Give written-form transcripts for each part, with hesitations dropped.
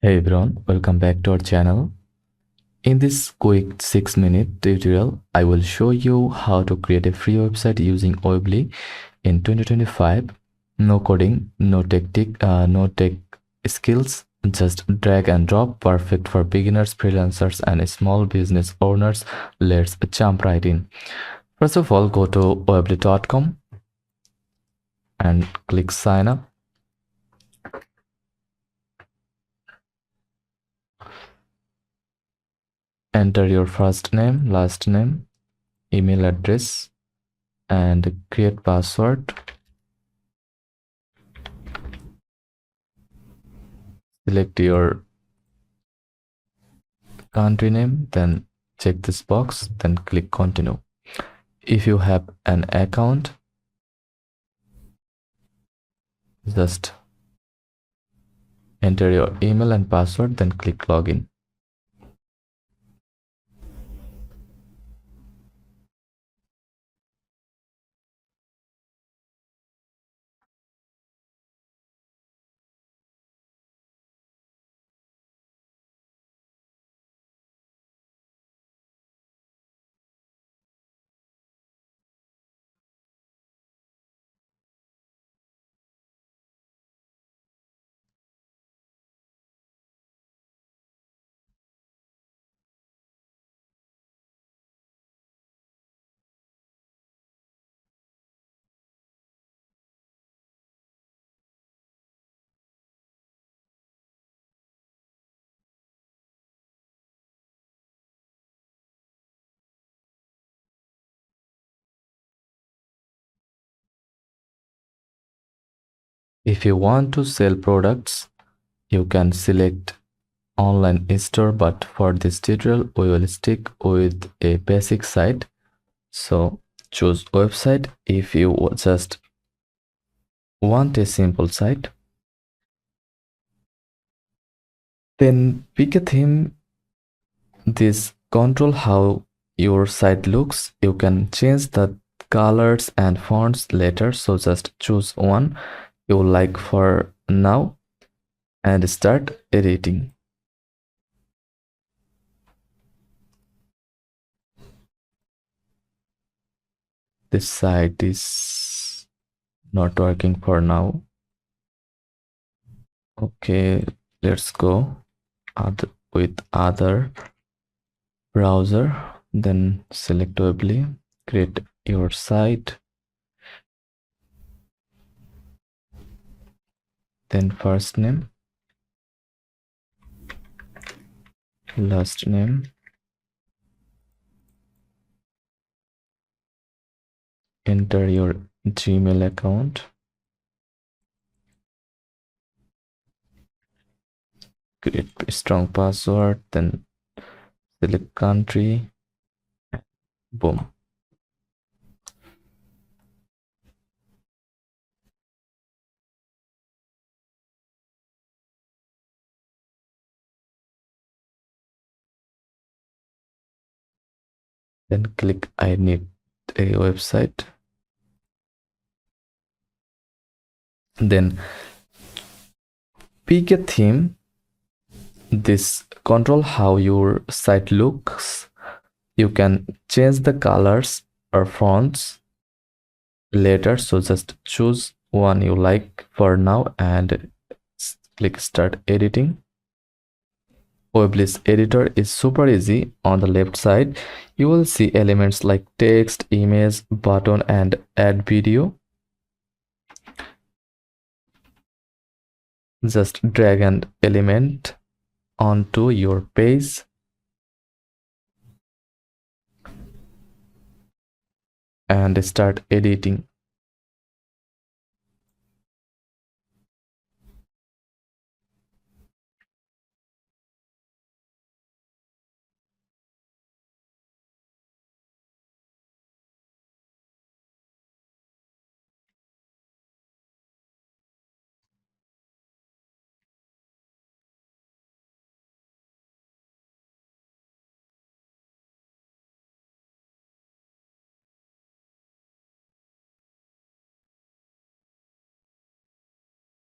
Hey everyone, welcome back to our channel. In this quick 6-minute tutorial, I will show you how to create a free website using Weebly in 2025. No coding, no tech skills, just drag and drop, perfect for beginners, freelancers, and small business owners. Let's jump right in. First of all, go to weebly.com and click sign up. Enter your first name, last name, email address, and create password. Select your country name, then check this box, then click continue. If you have an account, just enter your email and password, then click login. If you want to sell products, you can select online store, but for this tutorial, we will stick with a basic site. So choose website if you just want a simple site. Then pick a theme. This control how your site looks. You can change the colors and fonts later, so just choose one you like for now and start editing. This site is not working for now. Okay, let's go with other browser, then select Weebly, create your site, then first name, last name, enter your Gmail account, create a strong password, then select country, boom. Then click I need a website. Then pick a theme. This control how your site looks. You can change the colors or fonts later, so just choose one you like for now and click start editing. Weebly's editor is super easy. On the left side, you will see elements like text, image, button, and add video. Just drag an element onto your page and start editing.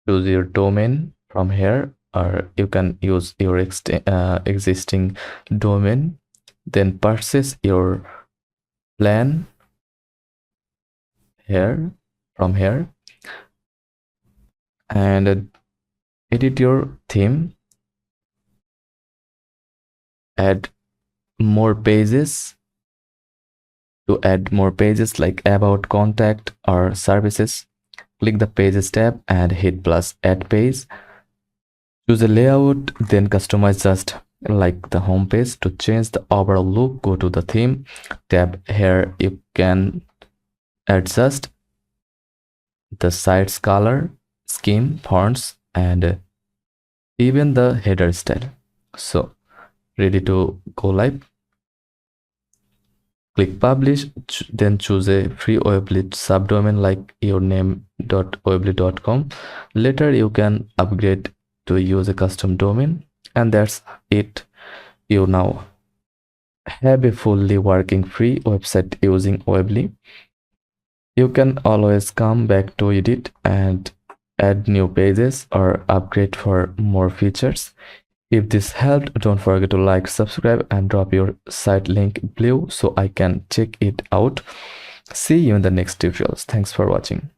Choose your domain from here. or you can use your existing domain, then purchase your plan here from here, and edit your theme, add more pages. To add more pages like about, contact, or services, click the pages tab and hit plus add page. Choose a layout, then customize just like the home page. To change the overall look, go to the theme tab. Here you can adjust the site's color scheme, fonts, and even the header style. So ready to go live. Click publish, then choose a free Weebly subdomain like your name.weebly.com. Later you can upgrade to use a custom domain, and that's it. You now have a fully working free website using Weebly. You can always come back to edit and add new pages or upgrade for more features. If this helped, don't forget to like, subscribe, and drop your site link below so I can check it out. See you in the next tutorials. Thanks for watching.